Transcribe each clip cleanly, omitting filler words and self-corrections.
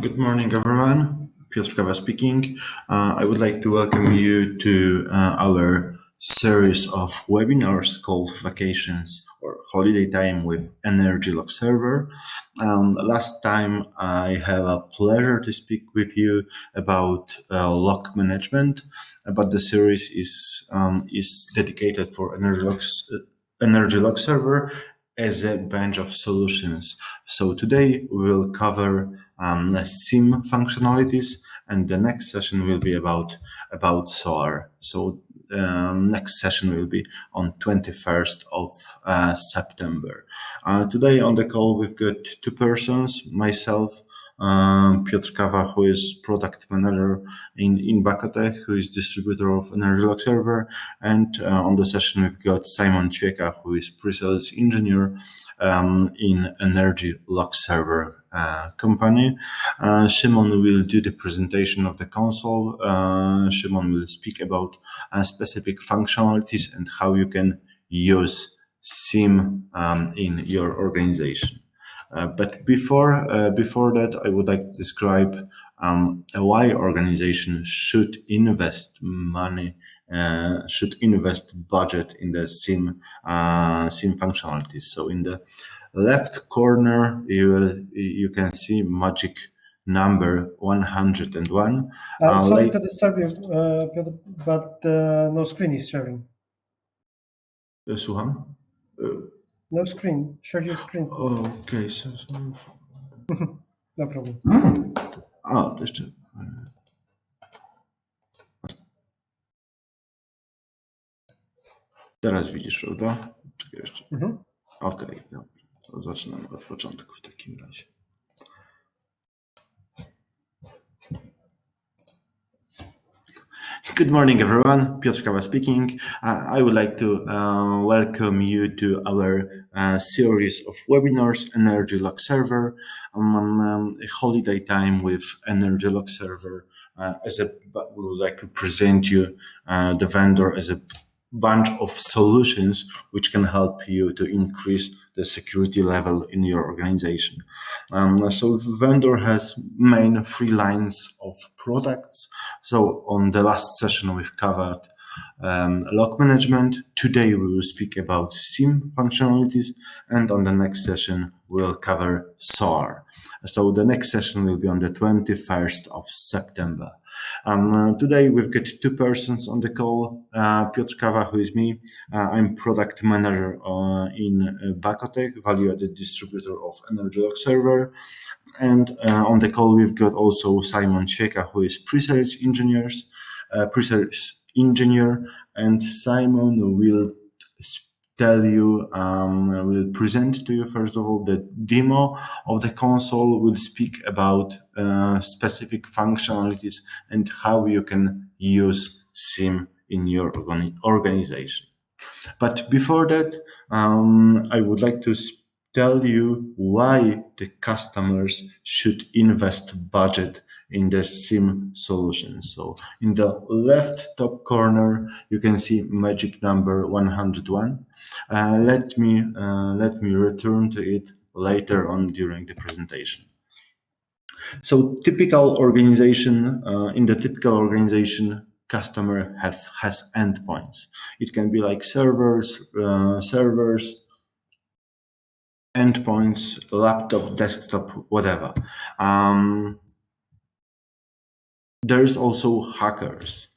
Good morning, everyone. Piotr Kawa speaking. I would like to welcome you to our series of webinars called Vacations or Holiday Time with Energy Logserver. Last time, I have a pleasure to speak with you about log management, but the series is dedicated for Energy Logserver as a bunch of solutions. So today we will cover SIEM functionalities, and the next session will be about SOAR. So next session will be on 21st of September. Today on the call we've got two persons, myself, Piotr Kawa, who is product manager in Bakotech, who is distributor of Energy Logserver, and on the session we've got Simon Ćwieka, who is pre-sales engineer in Energy Logserver company. Szymon will do the presentation of the console. Szymon will speak about specific functionalities and how you can use SIEM in your organization. But before that, I would like to describe why organizations should invest money, should invest budget in the SIEM functionalities. So in the left corner, you can see magic number 101. Sorry to disturb you, Piotr, but no screen is sharing. Słucham? No screen. Share your screen. Okay, so No problem. A, to jeszcze. Teraz widzisz, prawda? Czekaj jeszcze. Okej, dobra. To zaczynamy od początku w takim razie. Good morning, everyone. Piotr Kawa speaking. I would like to welcome you to our series of webinars, Energy Logserver, Holiday Time with Energy Logserver. We would like to present you the vendor as a bunch of solutions which can help you to increase the security level in your organization. So the vendor has main three lines of products. So on the last session we've covered log management. Today we will speak about SIEM functionalities, and on the next session we'll cover SOAR. So the next session will be on the 21st of September. Today we've got two persons on the call. Piotr Kawa, who is me. I'm product manager in Bakotech, value-added distributor of Energy Logserver. And on the call we've got also Simon Ćwieka, who is pre-sales engineer, and Simon will will present to you, first of all, the demo of the console. Will speak about specific functionalities and how you can use SIEM in your organization. But before that, I would like to tell you why the customers should invest budget in the SIEM solution. So in the left top corner, you can see magic number 101. Let me return to it later on during the presentation. So typical organization, in the typical organization, customer has endpoints. It can be like servers, endpoints, laptop, desktop, whatever. There is also hackers.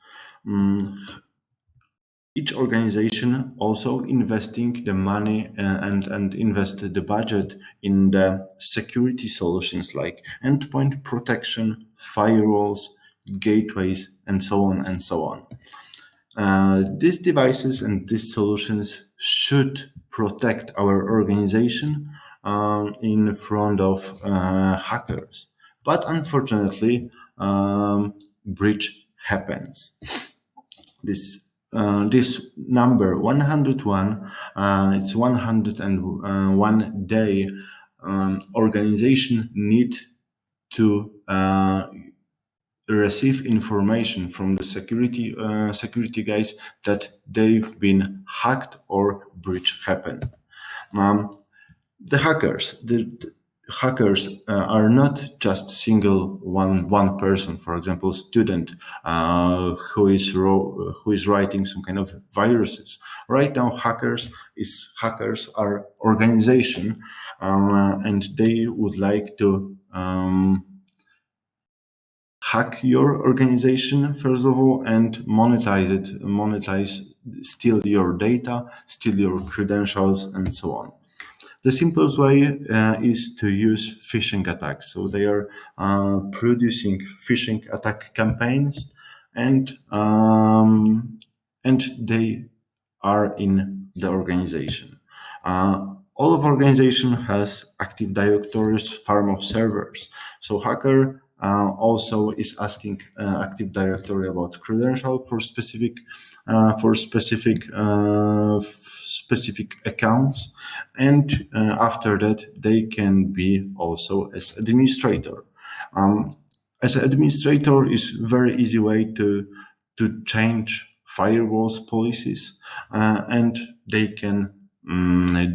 Each organization also investing the money and invest the budget in the security solutions like endpoint protection, firewalls, gateways, and so on and so on. These devices and these solutions should protect our organization in front of hackers. But unfortunately, breach happens. This number 101, it's 101 day organization need to receive information from the security guys that they've been hacked or breach happened. The hackers, hackers are not just single one person, for example, student who is writing some kind of viruses. Right now, hackers are organization, and they would like to hack your organization first of all and steal your data, steal your credentials, and so on. The simplest way is to use phishing attacks. So they are producing phishing attack campaigns, and they are in the organization. All of organization has active directories, farm of servers. So hacker also is asking active directory about credential for specific specific accounts, and after that they can be also as administrator. As an administrator is very easy way to change firewalls policies, and they can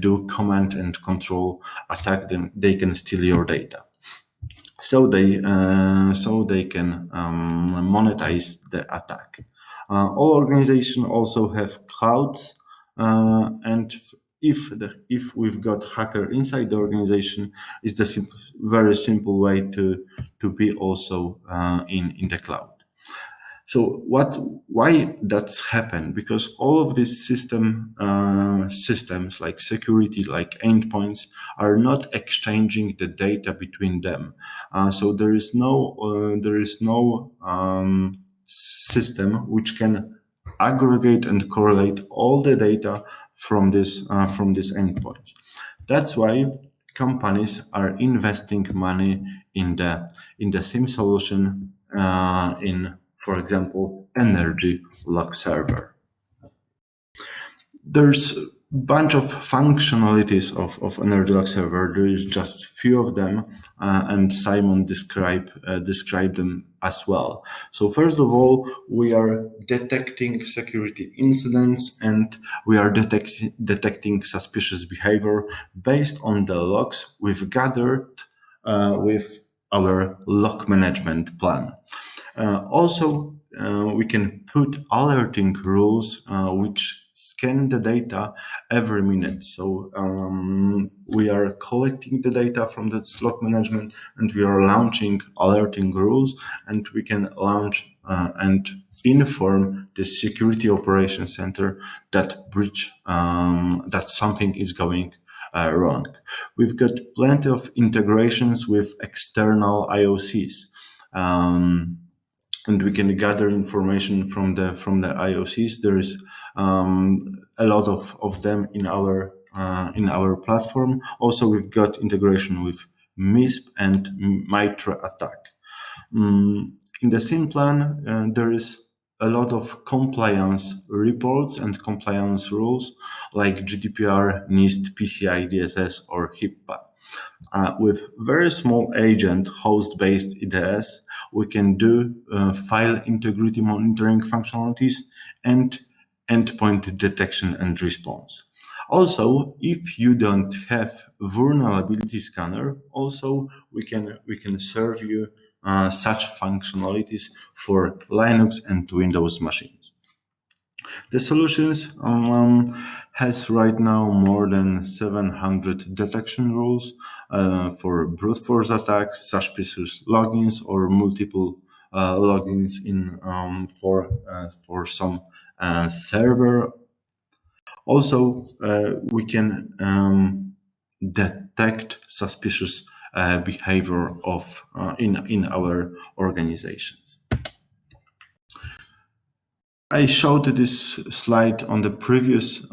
do command and control attack them. They can steal your data, so they can monetize the attack. All organizations also have clouds, and if we've got hacker inside the organization, is the very simple way to be also in the cloud. So why that's happened? Because all of these systems like security, like endpoints, are not exchanging the data between them. So there is no system which can aggregate and correlate all the data from this from these endpoints. That's why companies are investing money in the SIEM solution, in, for example, Energy Logserver. There's a bunch of functionalities of Energy Logserver. There is just few of them, and Simon described them as well. So first of all, we are detecting security incidents, and we are detecting suspicious behavior based on the logs we've gathered with our log management plan. We can put alerting rules which scan the data every minute. So we are collecting the data from the log management, and we are launching alerting rules, and we can launch and inform the security operations center that that something is going wrong. We've got plenty of integrations with external IOCs. And we can gather information from the IOCs. There is a lot of them in our platform. Also, we've got integration with MISP and MITRE ATT&CK. In the SIEM plan, there is a lot of compliance reports and compliance rules like GDPR, NIST, PCI DSS, or HIPAA. With very small agent host-based IDS, we can do file integrity monitoring functionalities and endpoint detection and response. Also, if you don't have vulnerability scanner, also we can serve you such functionalities for Linux and Windows machines. The solutions has right now more than 700 detection rules for brute force attacks, suspicious logins, or multiple logins in for some server. Also, we can detect suspicious behavior of in our organizations. I showed this slide on the previous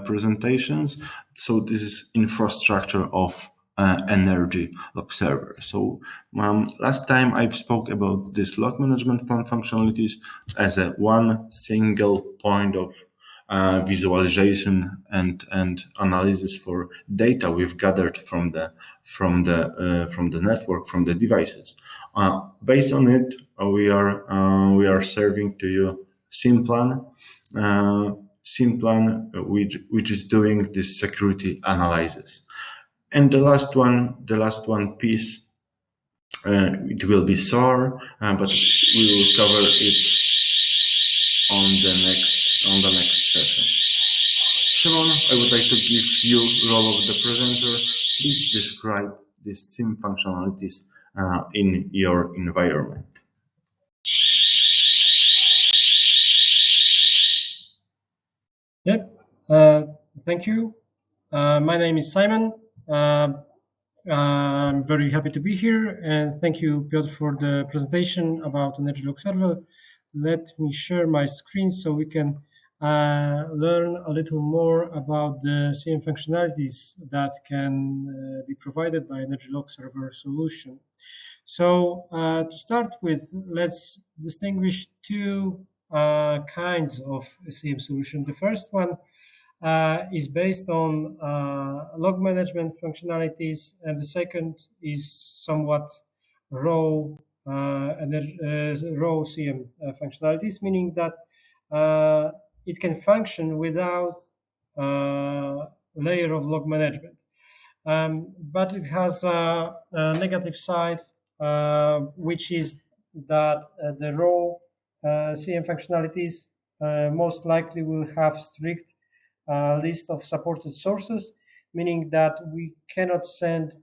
presentations. So this is infrastructure of Energy Logserver. So last time I spoke about this log management plan functionalities as a one single point of visualization and analysis for data we've gathered from the network, from the devices. Based on it, we are serving to you SIEM plan, which is doing this security analysis. And the last one piece, it will be SOAR, but we will cover it on the next session. Shimon, I would like to give you role of the presenter. Please describe these SIEM functionalities in your environment. Yep. Thank you. My name is Simon. I'm very happy to be here, and thank you, Piotr, for the presentation about Energy Logserver. Let me share my screen so we can learn a little more about the SIEM functionalities that can be provided by Energy Logserver solution. So to start with, let's distinguish two kinds of SIEM solution. The first one is based on log management functionalities, and the second is somewhat raw raw CM functionalities, meaning that it can function without layer of log management. But it has a negative side, which is that the raw CM functionalities most likely will have strict list of supported sources, meaning that we cannot send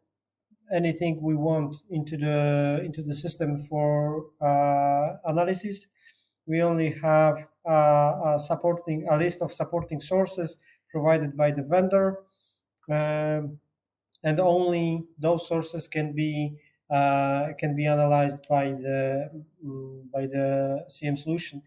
anything we want into the system for analysis. We only have a list of supporting sources provided by the vendor, and only those sources can be analyzed by the CM solution.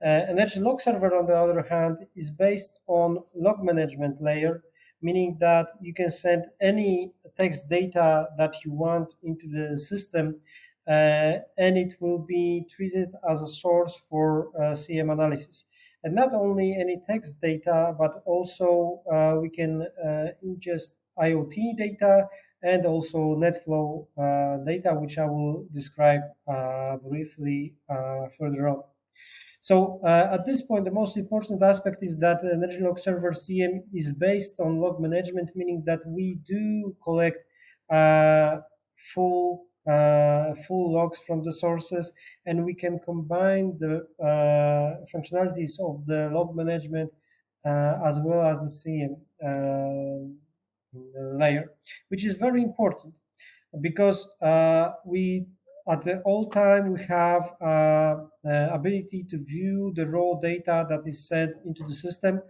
Energy Logserver, on the other hand, is based on log management layer, meaning that you can send any text data that you want into the system, and it will be treated as a source for CM analysis. And not only any text data, but also we can ingest IoT data and also NetFlow data, which I will describe briefly further on. So at this point, the most important aspect is that Energy Logserver SIEM is based on log management, meaning that we do collect full logs from the sources, and we can combine the functionalities of the log management as well as the SIEM layer, which is very important because we at the all time we have ability to view the raw data that is sent into the system.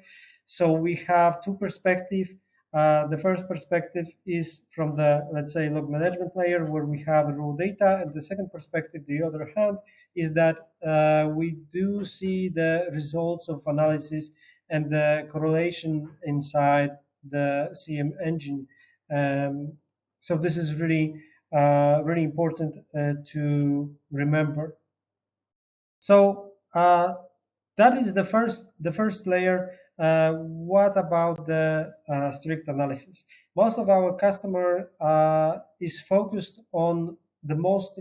So we have two perspectives. The first perspective is from the, let's say, log management layer, where we have raw data, and the second perspective, the other hand, is that we do see the results of analysis and the correlation inside the CM engine. So this is really really important to remember. So that is the first layer. What about the strict analysis? Most of our customer is focused on the most.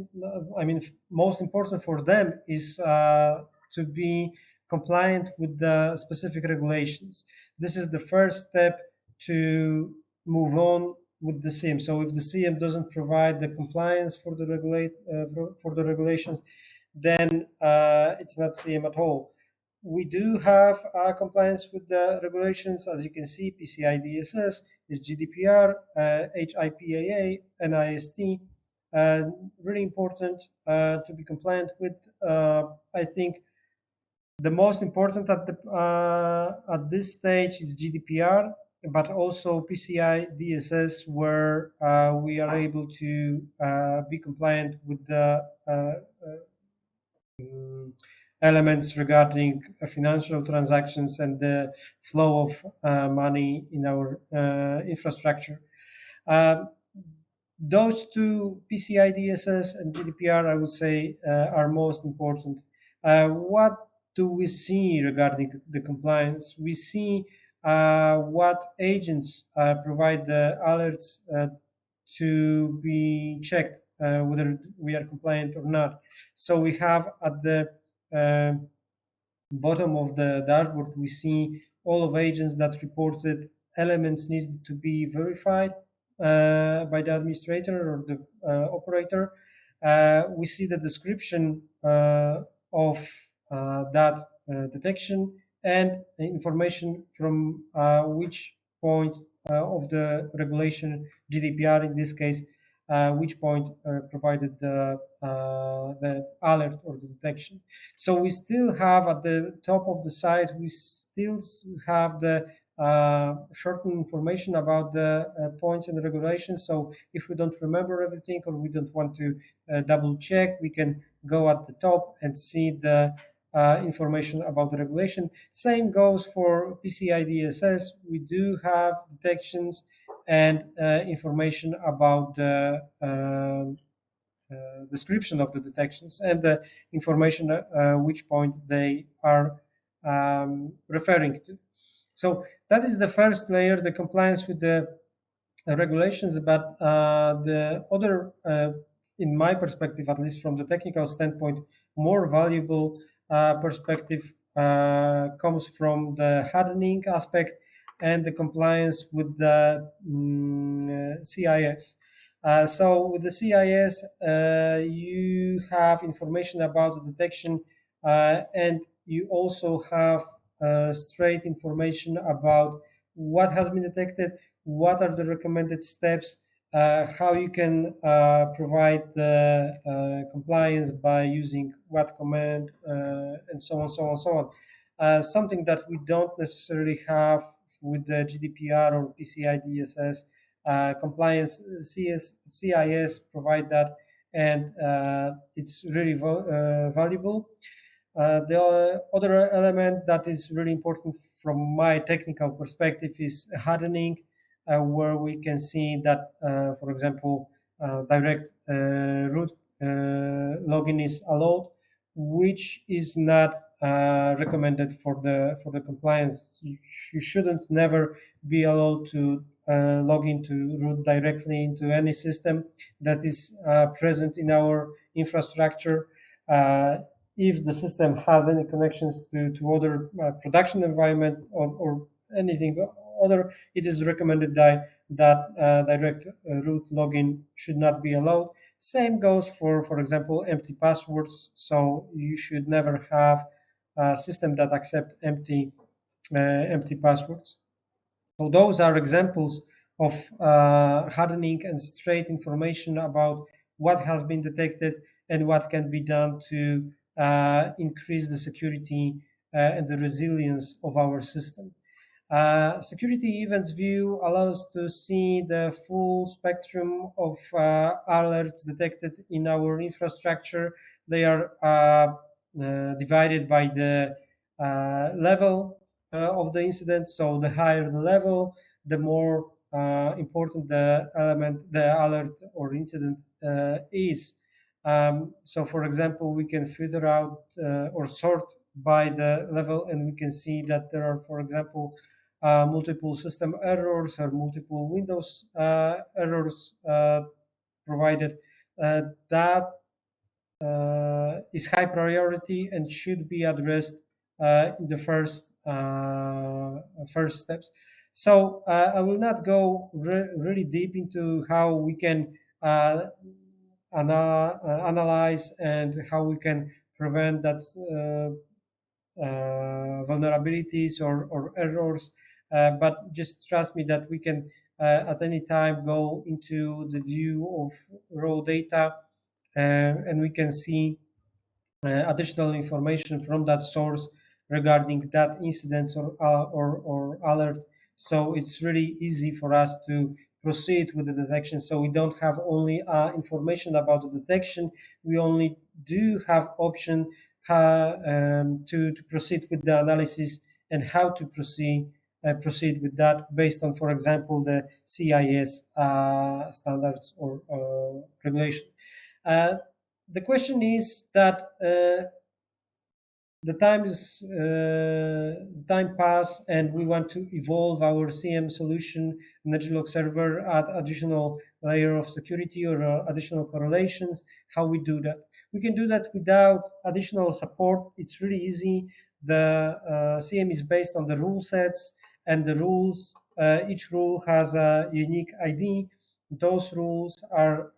Most important for them is to be compliant with the specific regulations. This is the first step to move on with the SIEM. So if the SIEM doesn't provide the compliance for the regulations, then it's not SIEM at all. We do have compliance with the regulations, as you can see. PCI DSS is GDPR, HIPAA, NIST. Really important to be compliant with. I think the most important at this stage is GDPR, but also PCI DSS, where we are able to be compliant with the elements regarding financial transactions and the flow of money in our infrastructure. Those two, PCI DSS and GDPR, I would say, are most important. What do we see regarding the compliance? We see what agents provide the alerts to be checked whether we are compliant or not. So we have at the bottom of the dashboard, we see all of agents that reported elements needed to be verified. by the administrator or the operator, we see the description of that detection and information from which point of the regulation, GDPR in this case, which point provided the alert or the detection. So we still have at the top of the site, we still have the shortened information about the points in the regulations. So if we don't remember everything or we don't want to double check, we can go at the top and see the information about the regulation. Same goes for PCI DSS. We do have detections and information about the description of the detections and the information which point they are referring to. So that is the first layer, the compliance with the regulations. But the other, in my perspective, at least from the technical standpoint, more valuable perspective comes from the hardening aspect and the compliance with the CIS. So with the CIS, you have information about the detection, and you also have straight information about what has been detected, what are the recommended steps, how you can provide the compliance by using what command, and so on, so on, so on. Something that we don't necessarily have with the GDPR or PCI DSS. Compliance CIS provide that, and it's really valuable. The other element that is really important from my technical perspective is hardening, where we can see that, for example, direct root login is allowed, which is not recommended for the compliance. You shouldn't never be allowed to log into root directly into any system that is present in our infrastructure. If the system has any connections to other production environment or anything other, it is recommended that direct root login should not be allowed. Same goes for example, empty passwords. So you should never have a system that accept empty passwords. So those are examples of hardening and straight information about what has been detected and what can be done to increase the security and the resilience of our system. Security events view allows to see the full spectrum of alerts detected in our infrastructure. They are divided by the level of the incident. So the higher the level, the more important the element, the alert or incident is. So, for example, we can filter out or sort by the level, and we can see that there are, for example, multiple system errors or multiple Windows errors provided. That is high priority and should be addressed in the first steps. So I will not go really deep into how we can analyze and how we can prevent that vulnerabilities or errors. But just trust me that we can at any time go into the view of raw data, and we can see additional information from that source regarding that incident or alert. So it's really easy for us to proceed with the detection. So we don't have only information about the detection. We only do have option to proceed with the analysis and how to proceed with that based on, for example, the CIS standards or regulation. Uh, the question is that the time pass and we want to evolve our CM solution, Energy Logserver, add additional layer of security or additional correlations. How we do that? We can do that without additional support. It's really easy. The CM is based on the rule sets, and the rules, each rule has a unique ID. those rules are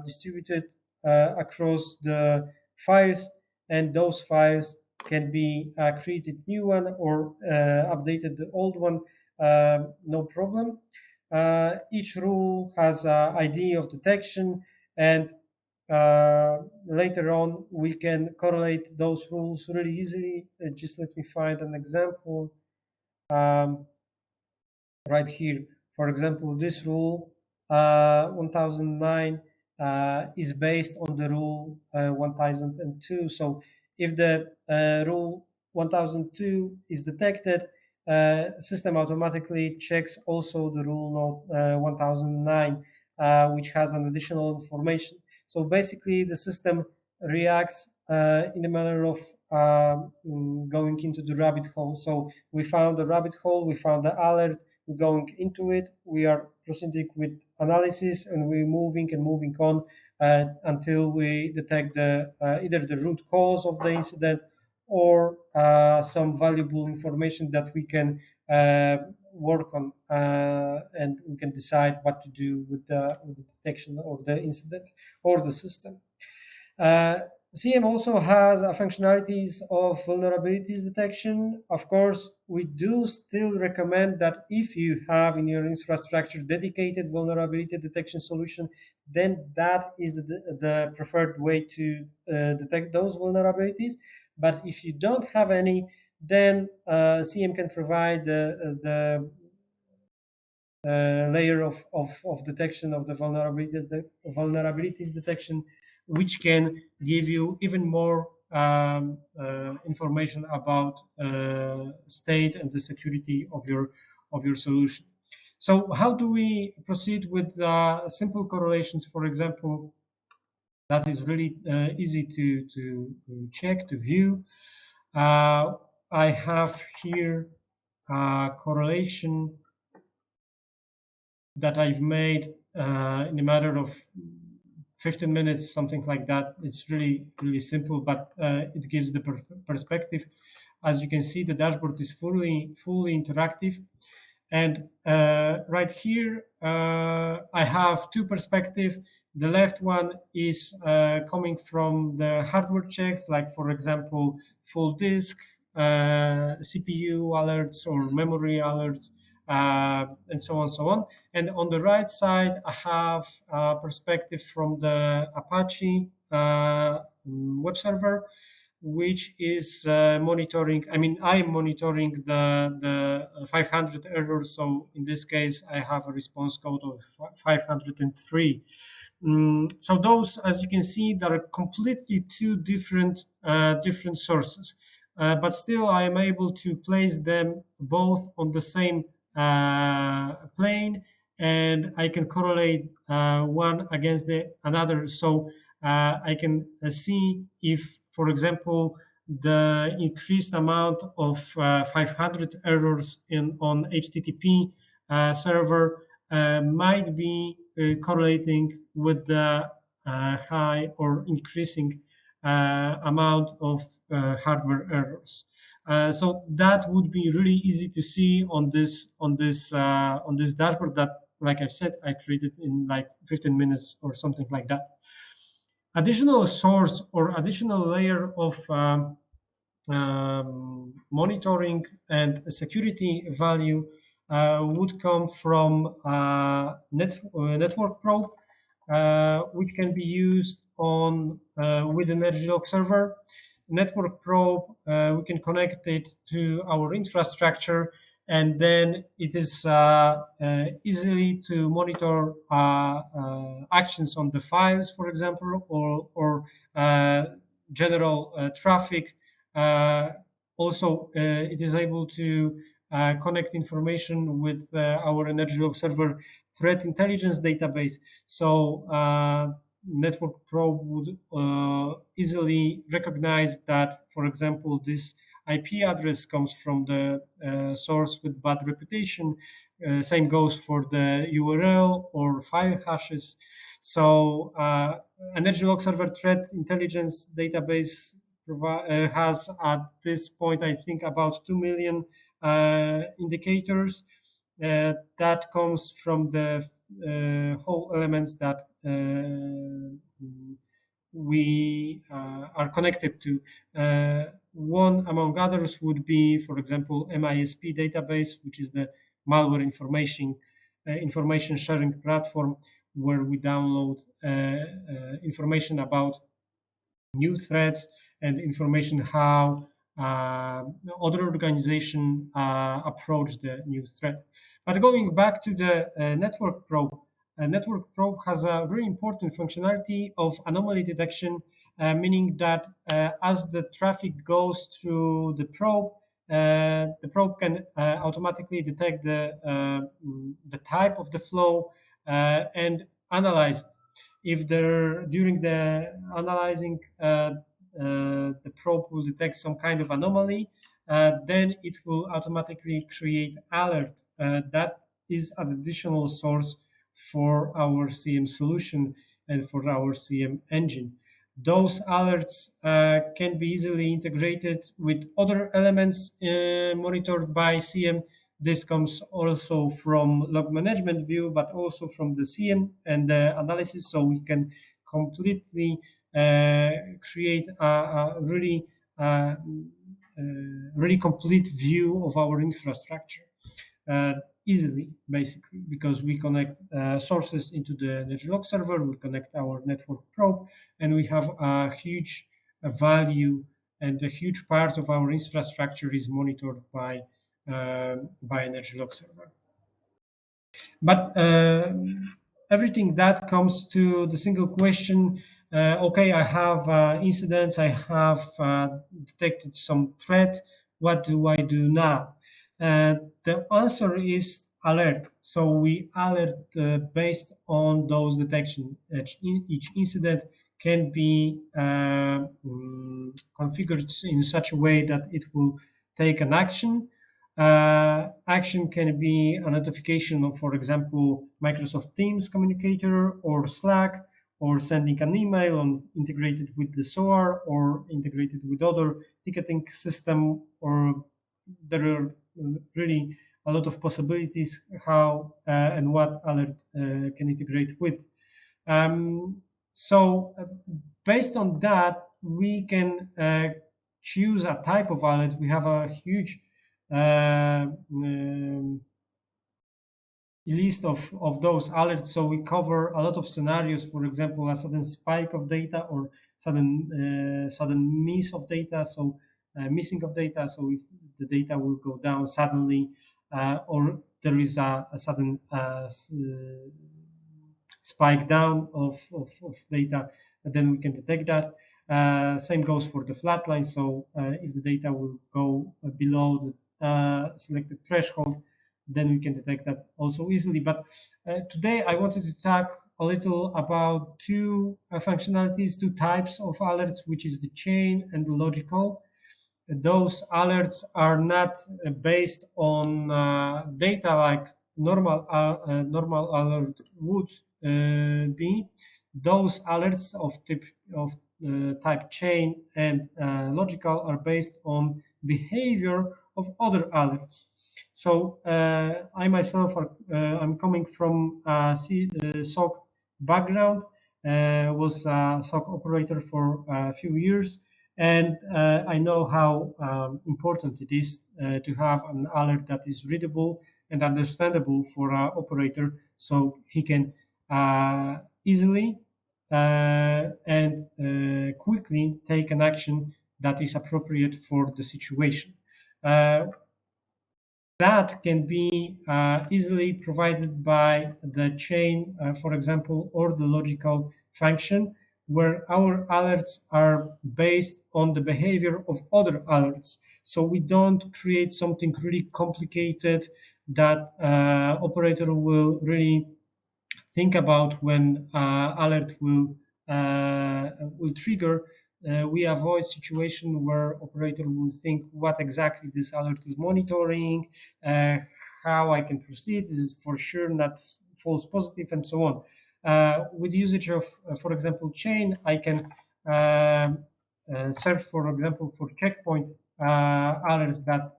distributed across the files, and those files can be created new one or updated the old one, no problem. Each rule has a ID of detection, and later on we can correlate those rules really easily. Just let me find an example. Um, right here. For example, this rule 1009 is based on the rule 1002. So if the rule 1002 is detected, system automatically checks also the rule 1009, which has an additional information. So basically, the system reacts in a manner of going into the rabbit hole. So we found the rabbit hole, we found the alert, we're going into it, we are proceeding with analysis, and we're moving and moving on until we detect the either the root cause of the incident or some valuable information that we can work on, and we can decide what to do with the detection or the incident or the system. Uh, CM also has a functionalities of vulnerabilities detection. Of course, we do still recommend that if you have in your infrastructure dedicated vulnerability detection solution, then that is the preferred way to detect those vulnerabilities. But if you don't have any, then CM can provide the layer of detection of the vulnerabilities detection, which can give you even more information about state and the security of your solution. So how do we proceed with simple correlations? For example, that is really easy to check, to view. I have here a correlation that I've made in a matter of 15 minutes, something like that. It's really, really simple, but it gives the perspective. As you can see, the dashboard is fully interactive. And right here, I have two perspectives. The left one is coming from the hardware checks, like, for example, full disk, CPU alerts, or memory alerts, and so on, so on. And on the right side, I have a perspective from the Apache web server, which is monitoring. I mean, I'm monitoring the 500 errors. So in this case, I have a response code of 503. So those, as you can see, there are completely two different sources, but still I am able to place them both on the same plane, and I can correlate one against the another. So I can see if, for example, the increased amount of 500 errors on HTTP server might be correlating with the high or increasing amount of hardware errors. So that would be really easy to see on this dashboard that, like I've said, I created in like 15 minutes or something like that. Additional source or additional layer of monitoring and security value would come from network probe, which can be used on with Energy Logserver. Network probe, we can connect it to our infrastructure, and then it is easily to monitor actions on the files, for example, or general traffic. Also, it is able to connect information with our Energy Logserver threat intelligence database. So network probe would easily recognize that, for example, this IP address comes from the source with bad reputation. Same goes for the URL or file hashes. So Energy Logserver threat intelligence database has at this point, I think, about 2 million indicators that comes from the whole elements that we are connected to. One among others would be, for example, MISP database, which is the malware information sharing platform, where we download information about new threats and information how other organization approach the new threat. But going back to the network probe, a network probe has a very important functionality of anomaly detection, meaning that as the traffic goes through the probe can automatically detect the type of the flow and analyze it. If there during the analyzing the probe will detect some kind of anomaly, then it will automatically create alert. That is an additional source for our CM solution and for our CM engine. Those alerts can be easily integrated with other elements monitored by CM. This comes also from log management view, but also from the CM and the analysis, so we can completely create a really complete view of our infrastructure uh, easily, basically, because we connect sources into the Energy Logserver, we connect our network probe, and we have a huge value, and a huge part of our infrastructure is monitored by Energy Logserver. But everything that comes to the single question, okay, I have incidents, I have detected some threat. What do I do now? The answer is alert. So we alert based on those detections. Each incident can be configured in such a way that it will take an action. Action can be a notification of, for example, Microsoft Teams communicator or Slack, or sending an email on integrated with the SOAR or integrated with other ticketing system, or there are really a lot of possibilities how and what alert can integrate with. So based on that, we can choose a type of alert. We have a huge list of those alerts. So we cover a lot of scenarios. For example, a sudden spike of data, or sudden miss of data. So missing of data. So if the data will go down suddenly, or there is a sudden spike down of data, then we can detect that. Same goes for the flat line. So if the data will go below the selected threshold, then we can detect that also easily. But today I wanted to talk a little about two functionalities, two types of alerts, which is the chain and the logical. Those alerts are not based on data like normal alert would be. Those alerts of type chain and logical are based on behavior of other alerts. So I myself I'm coming from SOC background, was a SOC operator for a few years, and I know how important it is to have an alert that is readable and understandable for our operator, so he can easily and quickly take an action that is appropriate for the situation. Uh, that can be easily provided by the chain, for example, or the logical function, where our alerts are based on the behavior of other alerts. So we don't create something really complicated that operator will really think about when alert will trigger. We avoid situation where operator will think what exactly this alert is monitoring, how I can proceed. This is for sure not false positive, and so on. With usage of, for example, chain, I can search, for example, for checkpoint alerts that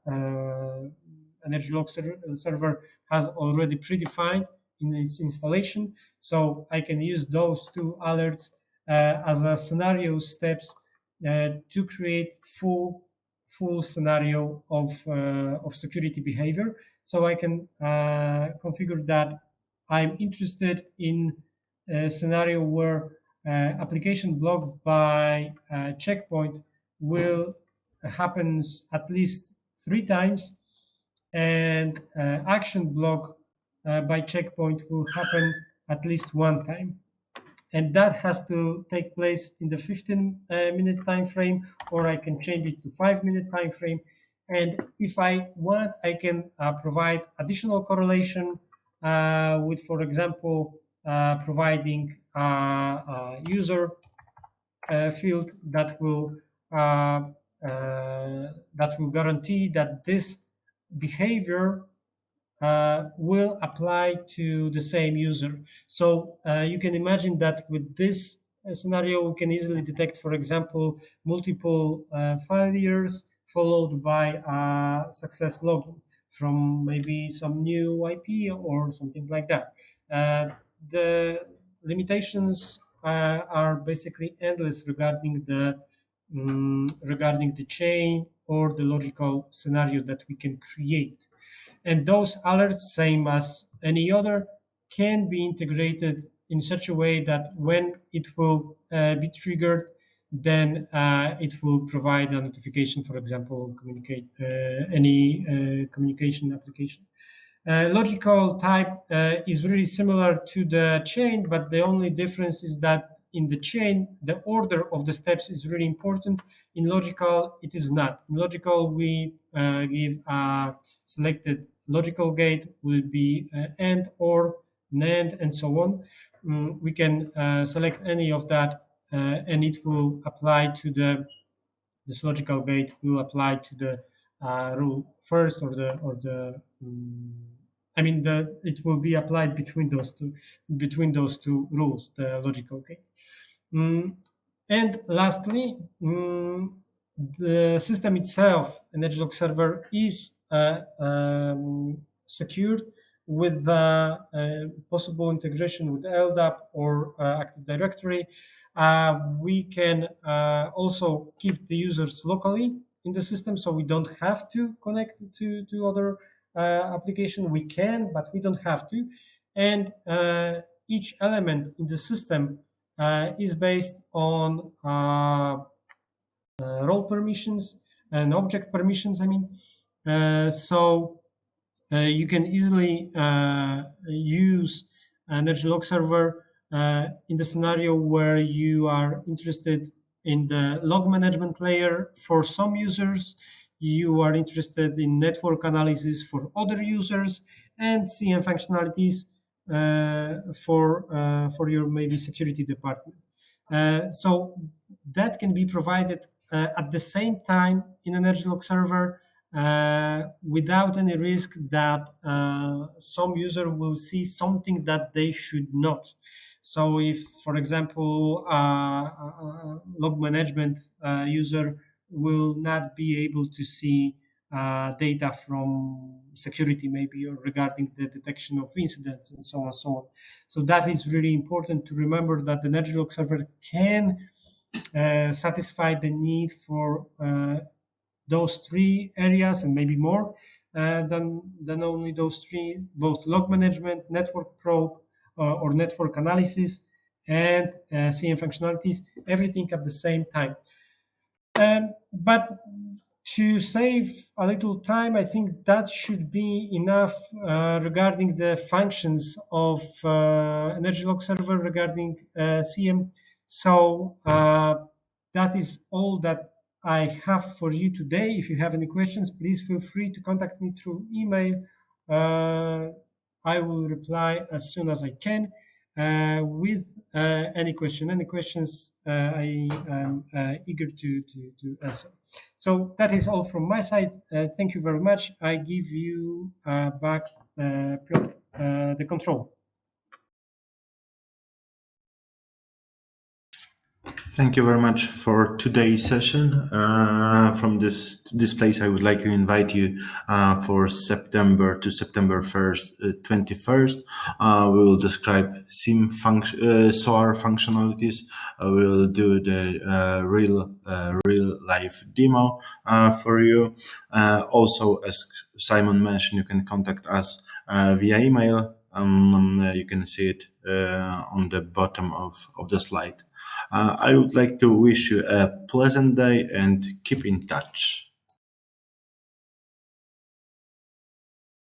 Energy Log server has already predefined in its installation. So I can use those two alerts as a scenario steps to create full scenario of security behavior. So I can configure that I'm interested in a scenario where application blocked by checkpoint will happens at least 3 times, and action block by checkpoint will happen at least 1 time, and that has to take place in the 15-minute time frame, or I can change it to 5-minute time frame. And if I want, I can provide additional correlation with, for example, providing user field uh, that will guarantee that this behavior will apply to the same user. So you can imagine that with this scenario, we can easily detect, for example, multiple failures followed by success login from maybe some new IP or something like that. The limitations are basically endless regarding the chain or the logical scenario that we can create. And those alerts, same as any other, can be integrated in such a way that when it will be triggered, then it will provide a notification, for example, communicate any communication application. Logical type is really similar to the chain, but the only difference is that in the chain, the order of the steps is really important. In logical, it is not. In logical, we give a selected logical gate will be AND, OR, NAND, and so on. We can select any of that, and it will apply to this logical gate will apply to the rule first, I mean, it will be applied between those two rules, the logical gate. And lastly, the system itself, Energy Logserver, is secured with the possible integration with LDAP or Active Directory. We can also keep the users locally in the system, so we don't have to connect to other application. We can, but we don't have to. And each element in the system is based on role permissions and object permissions. So you can easily use Energy Logserver in the scenario where you are interested in the log management layer for some users, you are interested in network analysis for other users, and CM functionalities for your maybe security department. So that can be provided at the same time in Energy Logserver without any risk that some user will see something that they should not. So if, for example, log management user will not be able to see data from security maybe, or regarding the detection of incidents and so on and so on. So that is really important to remember, that the Energy Logserver can satisfy the need for those three areas and maybe more than only those three, both log management, network probe or network analysis, and CM functionalities, everything at the same time. But to save a little time, I think that should be enough regarding the functions of Energy Logserver regarding CM. So that is all that I have for you today. If you have any questions, please feel free to contact me through email. I will reply as soon as I can with any question. Any questions, I am eager to answer. So that is all from my side. Thank you very much. I give you back, Piotr, the control. Thank you very much for today's session. From this place, I would like to invite you for September to September 21st. We will describe SOAR functionalities. We will do the real life demo for you. Also, as Simon mentioned, you can contact us via email. You can see it on the bottom of the slide. I would like to wish you a pleasant day and keep in touch.